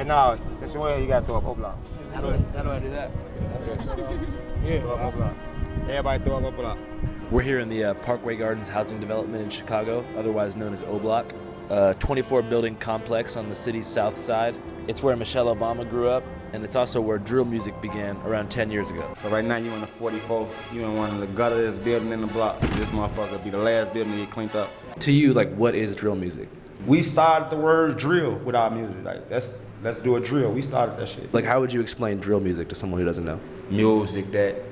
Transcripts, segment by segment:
now, section where you gotta throw up O-block. How do I do that? Yeah, throw up O-block. Everybody throw up O-block. We're here in the Parkway Gardens housing development in Chicago, otherwise known as O-Block, a 24-building complex on the city's south side. It's where Michelle Obama grew up, and it's also where drill music began around 10 years ago. So right now you in the 44, you in one of the gutters building in the block. This motherfucker be the last building to get cleaned up. To you, like, what is drill music? We started the word drill with our music. Like, let's do a drill. We started that shit. Like, how would you explain drill music to someone who doesn't know? Music that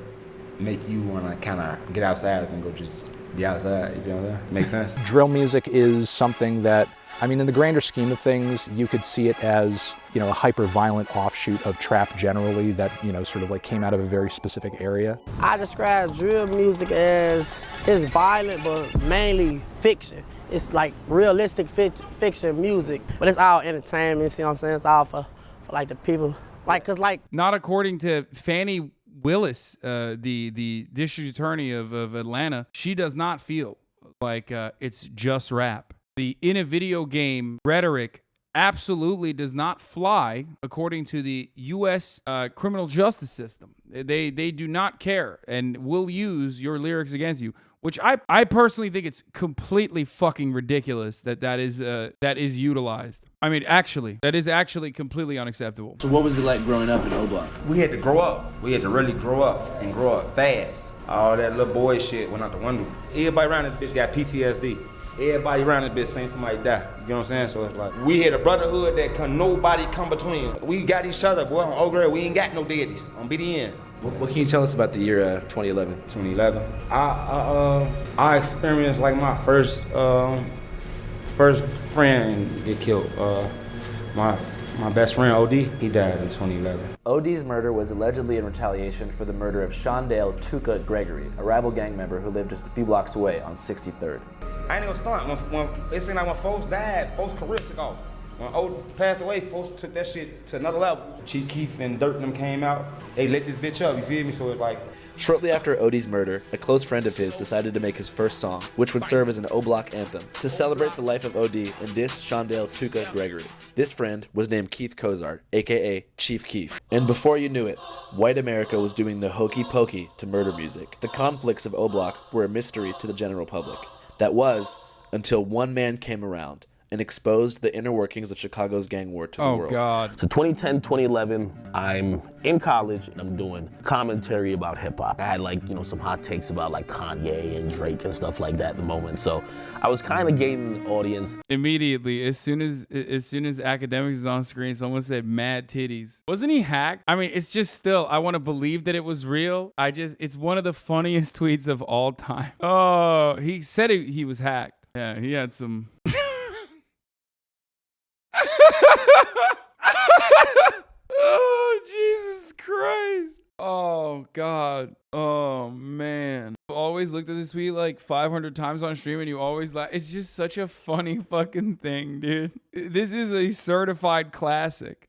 make you wanna kinda get outside and go just be outside, you know what I'm saying? Make sense? Drill music is something that, I mean, in the grander scheme of things, you could see it as, you know, a hyper-violent offshoot of trap generally that, you know, sort of like came out of a very specific area. I describe drill music as, it's violent, but mainly fiction. It's like realistic fiction music, but it's all entertainment, see what I'm saying? It's all for like the people. Like, cause like... Not according to Fannie Willis, the district attorney of Atlanta. She does not feel like it's just rap. The in a video game rhetoric absolutely does not fly according to the U.S. Criminal justice system. They do not care and will use your lyrics against you, which I personally think it's completely fucking ridiculous that is utilized. I mean, actually, that is actually completely unacceptable. So what was it like growing up in O-Block? We had to grow up. We had to really grow up and grow up fast. All that little boy shit went out the window. Everybody around this bitch got PTSD. Everybody around this bitch saying somebody die. You know what I'm saying? So it's like, we had a brotherhood that nobody come between. We got each other, boy. On grade, we ain't got no daddies. On BDN. What can you tell us about the year 2011? 2011. I experienced like my first friend get killed. My best friend OD, he died in 2011. OD's murder was allegedly in retaliation for the murder of Shondale Tuka Gregory, a rival gang member who lived just a few blocks away on 63rd. I ain't gonna start. When it seemed like when folks died, folks' career took off. When Old passed away, folks took that shit to another level. Chief Keef and Dirt them came out. They lit this bitch up, you feel me? So it's like... Shortly after Odie's murder, a close friend of his decided to make his first song, which would serve as an O-Block anthem, to celebrate the life of OD and diss Shondale Tuka Gregory. This friend was named Keith Cozart, aka Chief Keef. And before you knew it, white America was doing the hokey pokey to murder music. The conflicts of O-Block were a mystery to the general public. That was, until one man came around and exposed the inner workings of Chicago's gang war to the world. Oh, God. So 2010, 2011, I'm in college and I'm doing commentary about hip hop. I had like, you know, some hot takes about like Kanye and Drake and stuff like that at the moment. So I was kind of gaining an audience. Immediately, as soon as Akademiks is on screen, someone said mad titties. Wasn't he hacked? I mean, it's just still, I want to believe that it was real. It's one of the funniest tweets of all time. Oh, he said he was hacked. Yeah, he had some... Oh, Jesus Christ. Oh, God. Oh, man. I've always looked at this tweet like 500 times on stream and you always laugh. It's just such a funny fucking thing, dude. This is a certified classic.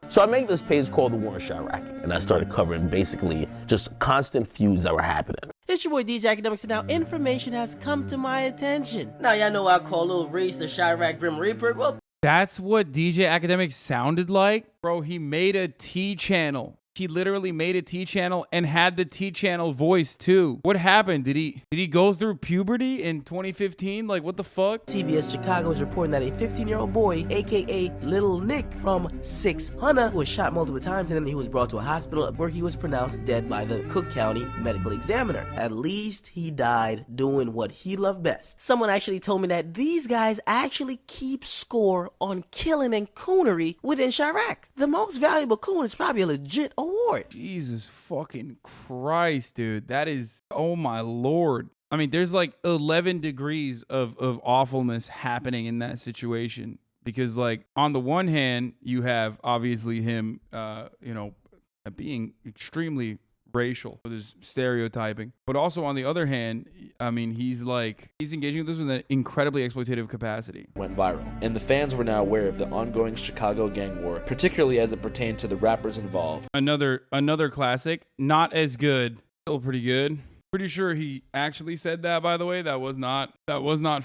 So I made this page called The War in Chirac, and I started covering basically just constant feuds that were happening. It's your boy DJ Akademiks, and now information has come to my attention. Now y'all know I call Lil Reese the Chirac Grim Reaper. Well, that's what DJ Akademiks sounded like? Bro, he made a T channel. He literally made a T channel and had the T channel voice too. What happened? Did he go through puberty in 2015? Like, what the fuck? TBS Chicago is reporting that a 15-year-old boy, aka Little Nick from 600, was shot multiple times and then he was brought to a hospital where he was pronounced dead by the Cook County medical examiner. At least he died doing what he loved best. Someone actually told me that these guys actually keep score on killing and coonery within Chirac. The most valuable coon is probably a legit award. Jesus fucking Christ, dude. That is, oh my Lord. I mean, there's like 11 degrees of awfulness happening in that situation. Because like, on the one hand, you have obviously him, being extremely racial with his stereotyping. But also on the other hand, I mean, he's engaging with this with an incredibly exploitative capacity. Went viral, and the fans were now aware of the ongoing Chicago gang war, particularly as it pertained to the rappers involved. Another classic, not as good, still pretty good. Pretty sure he actually said that, by the way. That was not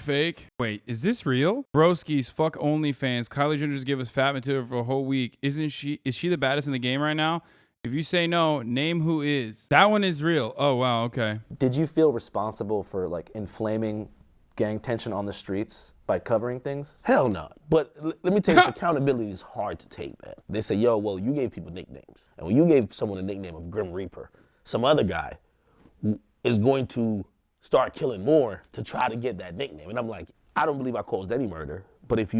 fake. Wait, is this real? Broski's fuck OnlyFans. Kylie Jenner's give us fat material for a whole week. Is she the baddest in the game right now? If you say no, name who is. That one is real. Oh, wow, okay. Did you feel responsible for like inflaming gang tension on the streets by covering things? Hell no. But let me tell you, accountability is hard to take, man. They say, yo, well, you gave people nicknames. And when you gave someone a nickname of Grim Reaper, some other guy is going to start killing more to try to get that nickname. And I'm like, I don't believe I caused any murder. But if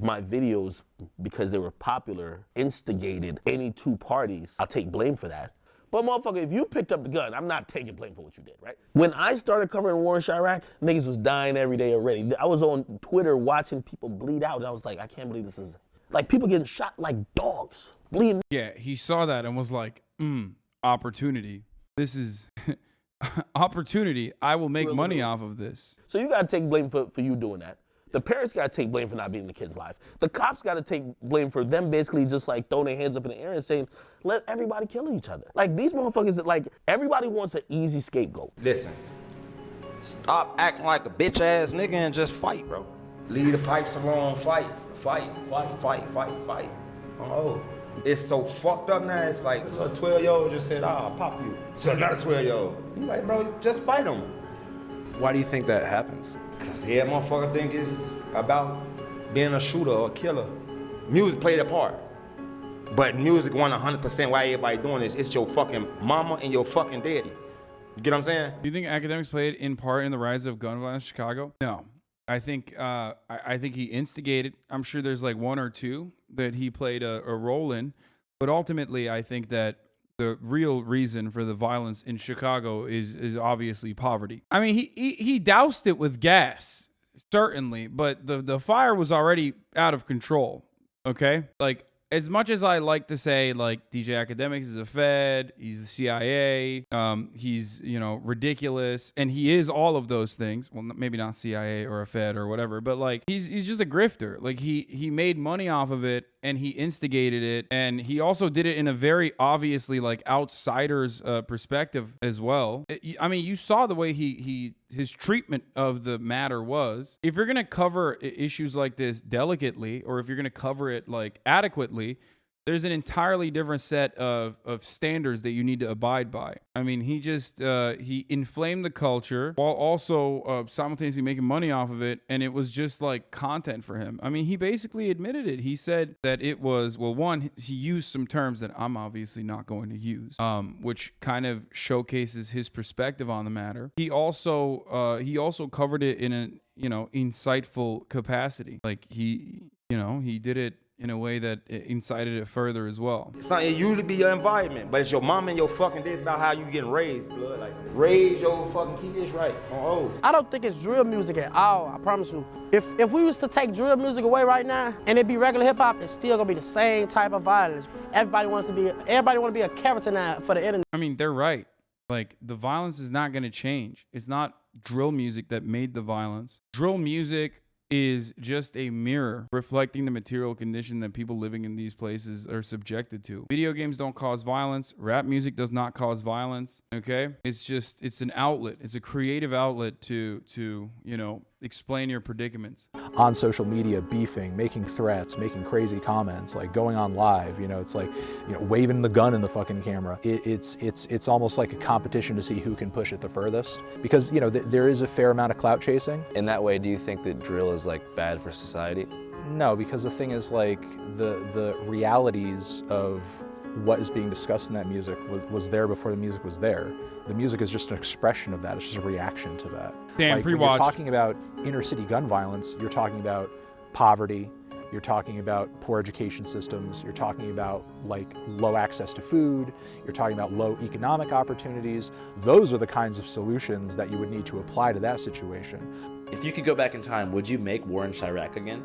my videos, because they were popular, instigated any two parties, I'll take blame for that. But motherfucker, if you picked up the gun, I'm not taking blame for what you did, right? When I started covering war in Chirac, niggas was dying every day already. I was on Twitter watching people bleed out, and I was like, I can't believe this is, like, people getting shot like dogs, bleeding. Yeah, he saw that and was like, opportunity. This is opportunity. I will make money off of this. So you gotta take blame for you doing that. The parents gotta take blame for not being in the kid's life. The cops gotta take blame for them basically just like throwing their hands up in the air and saying, let everybody kill each other. Like these motherfuckers, like everybody wants an easy scapegoat. Listen, stop acting like a bitch ass nigga and just fight, bro. Leave the pipes alone, fight. Oh, it's so fucked up now. It's like a 12-year-old just said, I'll pop you. So another 12-year-old. You like, bro, just fight him. Why do you think that happens? Cause yeah, motherfucker think it's about being a shooter or a killer. Music played a part. But music won 100% why everybody doing this. It's your fucking mama and your fucking daddy. You get what I'm saying? Do you think Akademiks played in part in the rise of gun violence in Chicago? No. I think he instigated. I'm sure there's like one or two that he played a role in. But ultimately, I think that the real reason for the violence in Chicago is obviously poverty. I mean, he doused it with gas, certainly, but the fire was already out of control, okay? Like, as much as I like to say, like, DJ Akademiks is a Fed, he's the CIA, he's, ridiculous, and he is all of those things. Well, maybe not CIA or a Fed or whatever, but, like, he's just a grifter. Like, he made money off of it, and he instigated it, and he also did it in a very obviously, like, outsider's perspective as well. I mean, you saw the way his treatment of the matter was. If you're going to cover issues like this delicately, or if you're going to cover it like adequately, there's an entirely different set of standards that you need to abide by. I mean, he just, he inflamed the culture while also simultaneously making money off of it. And it was just like content for him. I mean, he basically admitted it. He said that it was, well, one, he used some terms that I'm obviously not going to use, which kind of showcases his perspective on the matter. He also covered it in an, insightful capacity. Like he did it in a way that it incited it further as well. It usually be your environment, but it's your mom and your fucking dad. It's about how you getting raised, blood. Like, raise your fucking kids right. I don't think it's drill music at all, I promise you. If we was to take drill music away right now and it be regular hip hop, it's still gonna be the same type of violence. Everybody wanna be a character now for the internet. I mean, they're right. Like, the violence is not gonna change. It's not drill music that made the violence. Drill music is just a mirror reflecting the material condition that people living in these places are subjected to. Video games don't cause violence. Rap music does not cause violence. Okay? It's an outlet. It's a creative outlet to explain your predicaments. On social media, beefing, making threats, making crazy comments, like going on live, it's like, waving the gun in the fucking camera. It's almost like a competition to see who can push it the furthest, because, there is a fair amount of clout chasing. In that way, do you think that drill is like bad for society? No, because the thing is, like, the realities of what is being discussed in that music was there before the music was there. The music is just an expression of that. It's just a reaction to that. Damn, like, when you're talking about inner city gun violence, you're talking about poverty, you're talking about poor education systems, you're talking about like low access to food, you're talking about low economic opportunities. Those are the kinds of solutions that you would need to apply to that situation. If you could go back in time, would you make war in Chirac again?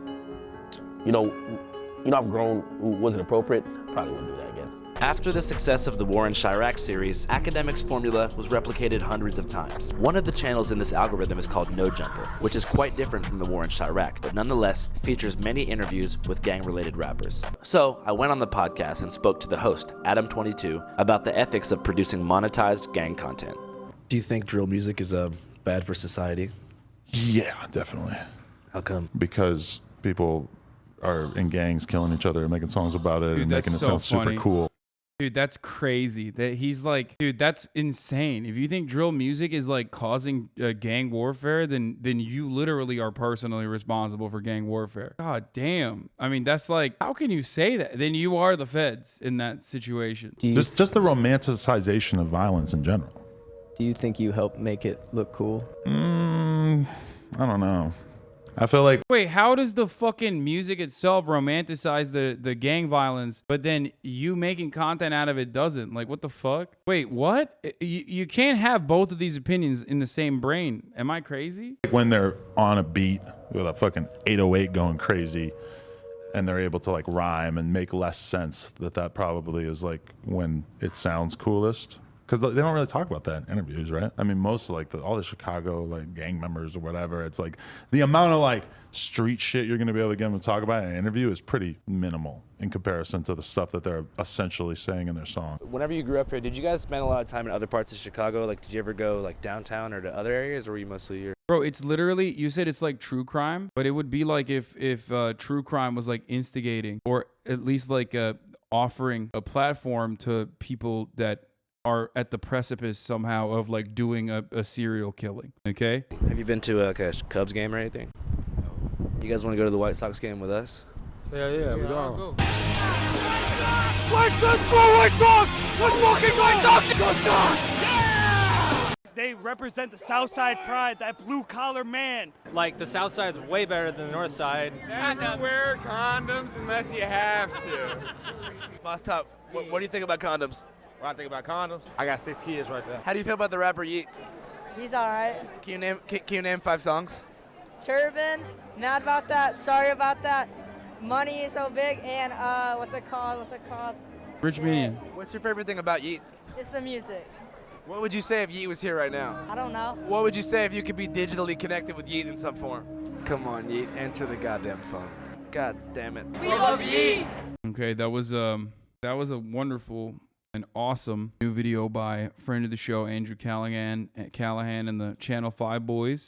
I've grown. Was it appropriate? Probably wouldn't do that again. After the success of the War in Chirac series, Akademiks' formula was replicated hundreds of times. One of the channels in this algorithm is called No Jumper, which is quite different from the War in Chirac, but nonetheless features many interviews with gang-related rappers. So I went on the podcast and spoke to the host, Adam22, about the ethics of producing monetized gang content. Do you think drill music is bad for society? Yeah, definitely. How come? Because people are in gangs killing each other and making songs about it and making it sound super cool. Dude, that's crazy. That he's like, dude, that's insane. If you think drill music is like causing gang warfare, then you literally are personally responsible for gang warfare. God damn. I mean, that's like, how can you say that? Then you are the feds in that situation. Just the romanticization of violence in general. Do you think you help make it look cool? I don't know. I feel like... Wait, how does the fucking music itself romanticize the gang violence, but then you making content out of it doesn't? Like, what the fuck? Wait, what? You can't have both of these opinions in the same brain. Am I crazy? When they're on a beat with a fucking 808 going crazy and they're able to like rhyme and make less sense, that probably is like when it sounds coolest. Because they don't really talk about that in interviews, right? I mean, most of like all the Chicago like gang members or whatever, it's like the amount of like street shit you're gonna be able to get them to talk about in an interview is pretty minimal in comparison to the stuff that they're essentially saying in their song. Whenever you grew up here, did you guys spend a lot of time in other parts of Chicago? Like, did you ever go like downtown or to other areas, or were you mostly here? Bro, it's literally, you said it's like true crime, but it would be like if true crime was like instigating, or at least like offering a platform to people that are at the precipice somehow of like doing a serial killing. Okay. Have you been to like a Cubs game or anything? No. You guys want to go to the White Sox game with us? Yeah, we're going. Let's go White Sox! Let's fucking White Sox! Go Sox! Yeah! They represent the South Side pride, that blue collar man. Like the South Side's way better than the North Side. Never wear condoms unless you have to. Boss Top, what do you think about condoms? What I think about condoms? I got 6 kids right there. How do you feel about the rapper Yeet? He's all right. Can you name 5 songs? Turban, Mad About That, Sorry About That, Money Is So Big, and what's it called? Rich Minion. What's your favorite thing about Yeet? It's the music. What would you say if Yeet was here right now? I don't know. What would you say if you could be digitally connected with Yeet in some form? Come on, Yeet, answer the goddamn phone. God damn it. We love Yeet! Okay, that was a wonderful and awesome new video by friend of the show, Andrew Callahan and the Channel 5 boys.